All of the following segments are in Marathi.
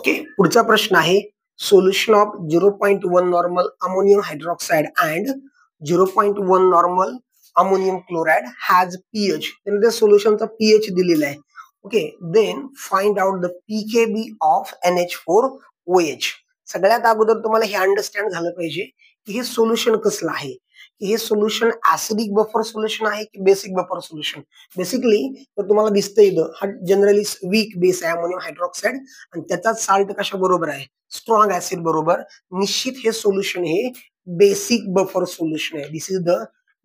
ओके, पुढचा प्रश्न आहे solution of 0.1 normal ammonium hydroxide and 0.1 normal ammonium chloride has pH. त्यांनी त्या सोल्युशनचा पीएच दिलेला आहे. Okay, then find out the pKb of NH4OH. सगळ्यात अगोदर तुम्हाला हे अंडरस्टँड झालं पाहिजे की हे सोल्युशन कसलं आहे, की हे सोल्युशन ऍसिडिक बफर सोल्युशन आहे की बेसिक बफर सोल्युशन. बेसिकली तर तुम्हाला दिसतंय इथं हा जनरली वीक बेस आहे अमोनियम हायड्रॉक्साइड आणि त्याचाच साल्ट कशा बरोबर आहे, स्ट्रॉंग ऍसिड बरोबर. निश्चित हे सोल्युशन हे बेसिक बफर सोल्युशन आहे. This is the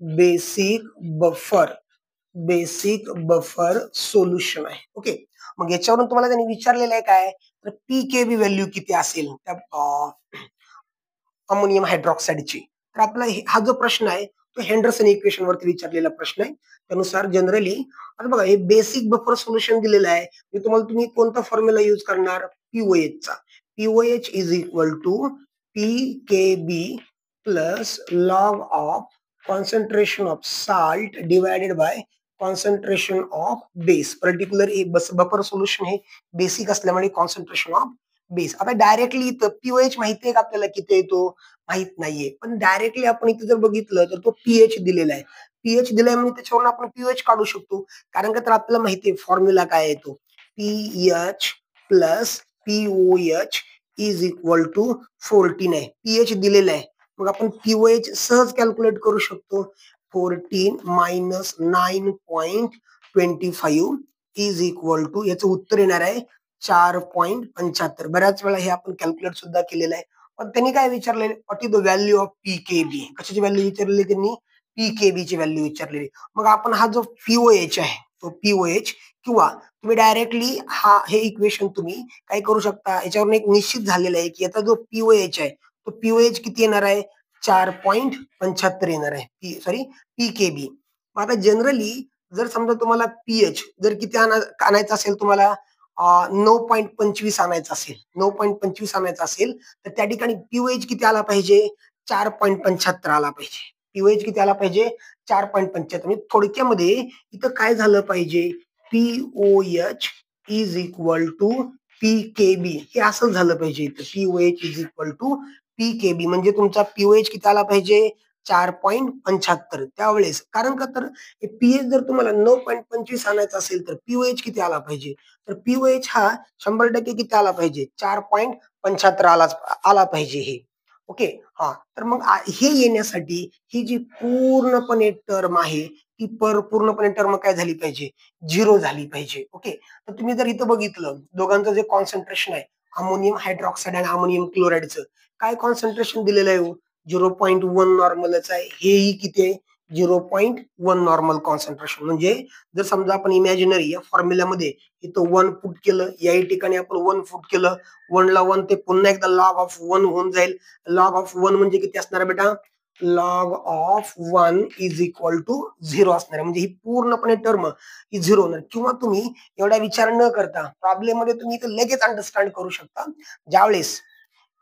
basic buffer solution आहे. ओके, मग याच्यावरून तुम्हाला त्यांनी विचारलेलं आहे काय, तर पीकेबी व्हॅल्यू किती असेल त्या अमोनियम हायड्रॉक्साइडची. तर आपला हा जो प्रश्न आहे तो हेंडरसन इक्वेशन वरती विचारलेला प्रश्न आहे. त्यानुसार जनरली आता बघा हे बेसिक बफर सोल्युशन दिलेलं आहे. तुम्ही कोणता फॉर्म्युला यूज करणार, पीओएच चा. POH is equal to pKb plus log of concentration of salt divided by concentration of base. Particular buffer solution हे बेसिक असल्यामुळे कॉन्सन्ट्रेशन ऑफ बेस. आता डायरेक्टली इथं पीओएच माहितीये का आपल्याला किती येतो, माहित नाहीये. पण डायरेक्टली आपण इथे जर बघितलं तर तो पीएच दिलेला आहे. पीएच दिलाय म्हणजे त्याच्यावरून आपण पीओएच काढू शकतो. कारण का तर आपल्याला माहितीये फॉर्म्युला काय येतो, pH plus pOH is equal to 14 आहे. पीएच दिलेला आहे, मग आपण पीओएच सहज कॅल्क्युलेट करू शकतो. 14 मायनस 9.25 इज इक्वल टू, याचं उत्तर येणार आहे 4.75. बऱ्याच वेळा हे आपण कॅल्क्युलेट सुद्धा केलेलं आहे. पण त्यांनी काय विचारलेले, what is the value of pKb. कशाची व्हॅल्यू विचारलेली त्यांनी, पीकेबी ची व्हॅल्यू विचारलेली. मग आपण हा जो पीओएच आहे तो पीओएच किंवा तुम्ही डायरेक्टली हे इक्वेशन तुम्ही काय करू शकता, याच्यावरून एक निश्चित झालेलं आहे की याचा जो पीओएच आहे तो पीओएच किती येणार आहे, 4.75 येणार आहे. Sorry, pKb. आता जनरली जर समजा तुम्हाला पीएच जर किती आणायचं असेल, तुम्हाला 9.25 आणायचं असेल, 9.25 आणायचं असेल तर त्या ठिकाणी पीओएच किती आला पाहिजे, 4.75 आला पाहिजे. पीओएच किती आला पाहिजे, 4.75. म्हणजे थोडक्यामध्ये इथं काय झालं पाहिजे, pOH is equal to pKb हे असं झालं पाहिजे. इथं pOH is equal to pKb म्हणजे तुमचा पीओएच किती आला पाहिजे, 4.75. त्यावेळेस कारण का तर पीएच जर तुम्हाला 9.25 आणायचं असेल तर पीओएच किती आला पाहिजे, तर पीओएच हा 100% किती आला पाहिजे, 4.75 आला पाहिजे हे. ओके, हा तर मग हे येण्यासाठी ही जी पूर्णपणे टर्म आहे ती पूर्णपणे टर्म काय झाली पाहिजे, 0 झाली पाहिजे. ओके, तर तुम्ही जर इथं बघितलं दोघांचं जे कॉन्सन्ट्रेशन आहे अमोनियम हायड्रॉक्साइड आणि अमोनियम क्लोराइडचं, काय कॉन्सन्ट्रेशन दिलेलं आहे, 0.1 नॉर्मलच आहे. हेही किती आहे, 0.1 नॉर्मल कॉन्सन्ट्रेशन. म्हणजे जर समजा आपण इमॅजिनरी या फॉर्म्युल्यामध्ये इथं 1 फूट केलं, याही ठिकाणी आपण 1 फूट केलं, 1 ला 1 ते पुन्हा एकदा लॉग ऑफ 1 होऊन जाईल. लॉग ऑफ 1 म्हणजे किती असणार बेटा, log of 1 is equal to 0 असणार आहे. म्हणजे ही पूर्णपणे टर्म ही 0 होणार. किंवा तुम्ही एवढा विचार न करता प्रॉब्लेम मध्ये तुम्ही इथं लगेच अंडरस्टँड करू शकता, ज्यावेळेस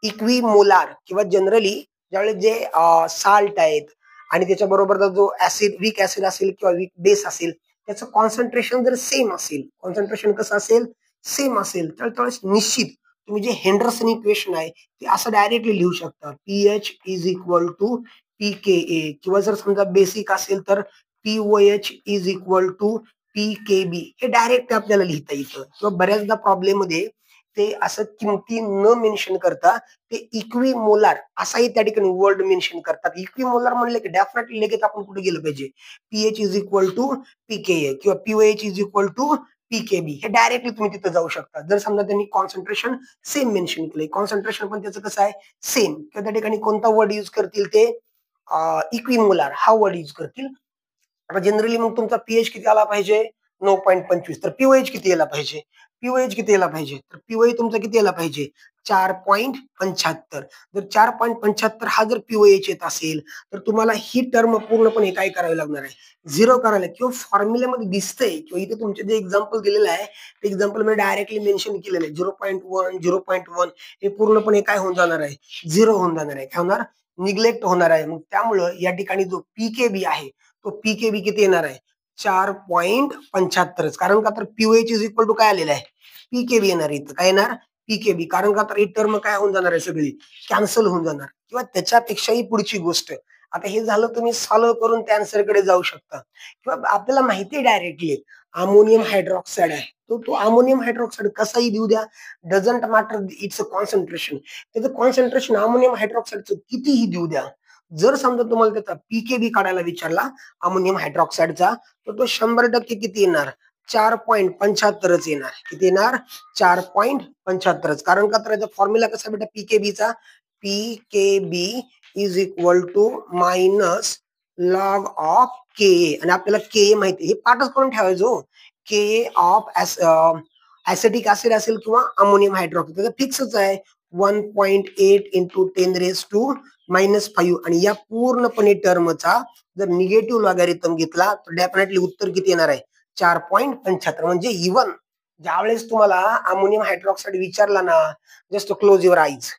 इक्वी मोलार किंवा जनरली ज्यावेळेस जे साल्ट आहेत आणि त्याच्या बरोबरचा जो ऍसिड, वीक ऍसिड असेल किंवा वीक बेस असेल, त्याचं कॉन्सन्ट्रेशन जर सेम असेल, कॉन्सन्ट्रेशन कसं असेल, सेम असेल, तर त्यावेळेस निश्चित तुम्ही जे हेंडरसन इक्वेशन आहे ते असं डायरेक्टली लिहू शकता, pH is equal to pKa. किंवा जर समजा बेसिक असेल तर pOH is equal to pKb हे डायरेक्ट आपल्याला लिहिता येतं. किंवा बऱ्याचदा प्रॉब्लेम मध्ये ते असं किमती न मेन्शन करता ते इक्वी मोलार असाही त्या ठिकाणी वर्ड मेन्शन करतात. इक्वी मोलार म्हणले की डेफिनेटली लगेच आपण कुठे गेलं पाहिजे, pH is equal to pKa किंवा pOH is equal to pKb हे डायरेक्टली तुम्ही तिथे जाऊ शकता. जर समजा त्यांनी कॉन्सन्ट्रेशन सेम मेन्शन केले, कॉन्सन्ट्रेशन पण त्याचं कसं आहे, सेम, किंवा त्या ठिकाणी कोणता वर्ड यूज करतील ते इक्वी मोलार हा वर्ड यूज करतील. आता जनरली मग तुमचा पीएच किती आला पाहिजे, 9.25. तर पीओएच किती यायला पाहिजे, पीओएच किती यायला पाहिजे, तर पीओएच तुमचा किती यायला पाहिजे, 4.75. जर 4.75 हा जर पीओएच येत असेल तर तुम्हाला ही टर्म पूर्णपणे काय करावी लागणार आहे, 0 करायला. किंवा फॉर्म्युल्यामध्ये दिसतंय किंवा इथे तुमचे जे एक्झाम्पल दिलेलं आहे ते एक्झाम्पल मध्ये डायरेक्टली मेन्शन केलेलं आहे 0.1 हे पूर्णपणे काय होऊन जाणार आहे, 0 होऊन जाणार आहे. काय होणार, निग्लेक्ट होणार आहे. मग त्यामुळं या ठिकाणी जो पीकेबी आहे तो पीकेबी किती येणार आहे, 4.75. कारण का तर पीओएच इज इक्वल टू काय आलेलं आहे, पीकेबी येणार. इथं काय येणार, पीकेबी, कारण का तर ही टर्म काय होऊन जाणार आहे, सगळी कॅन्सल होऊन जाणार. किंवा त्याच्यापेक्षाही पुढची गोष्ट, आता हे झालं, तुम्ही सॉल्व्ह करून त्या आन्सरकडे जाऊ शकता. किंवा आपल्याला माहिती आहे डायरेक्टली अमोनियम हायड्रॉक्साईड आहे, तो अमोनियम हायड्रॉक्साईड कसाही देऊ द्या, doesn't matter, it's a concentration. त्याचं कॉन्सन्ट्रेशन अमोनियम हायड्रॉक्साईडचं कितीही देऊ द्या, जर समजा तुम्हाला त्याचा पीकेबी काढायला विचारला अमोनियम हायड्रॉक्साईडचा, तर तो 100% किती येणार, 4.75च येणार. किती येणार, 4.75. कारण का तर फॉर्म्युला कसा बेटा पीकेबीचा, pKb is equal to minus log of K, आणि आपल्याला के माहिती, हे पाठच करून ठेवायचो. के ऑफ ऍसिटिक ऍसिड असेल किंवा अमोनियम हायड्रॉक्साईड, त्याचं फिक्सच आहे 1.8 इंटू 10⁻⁻⁵. आणि या पूर्णपणे टर्मचा जर निगेटिव्ह लॉगॅरिथम घेतला तर डेफिनेटली उत्तर किती येणार आहे, 4.75. म्हणजे इव्हन ज्यावेळेस तुम्हाला अमोनियम हायड्रॉक्साईड विचारला ना, जस्ट क्लोज युअर आईज,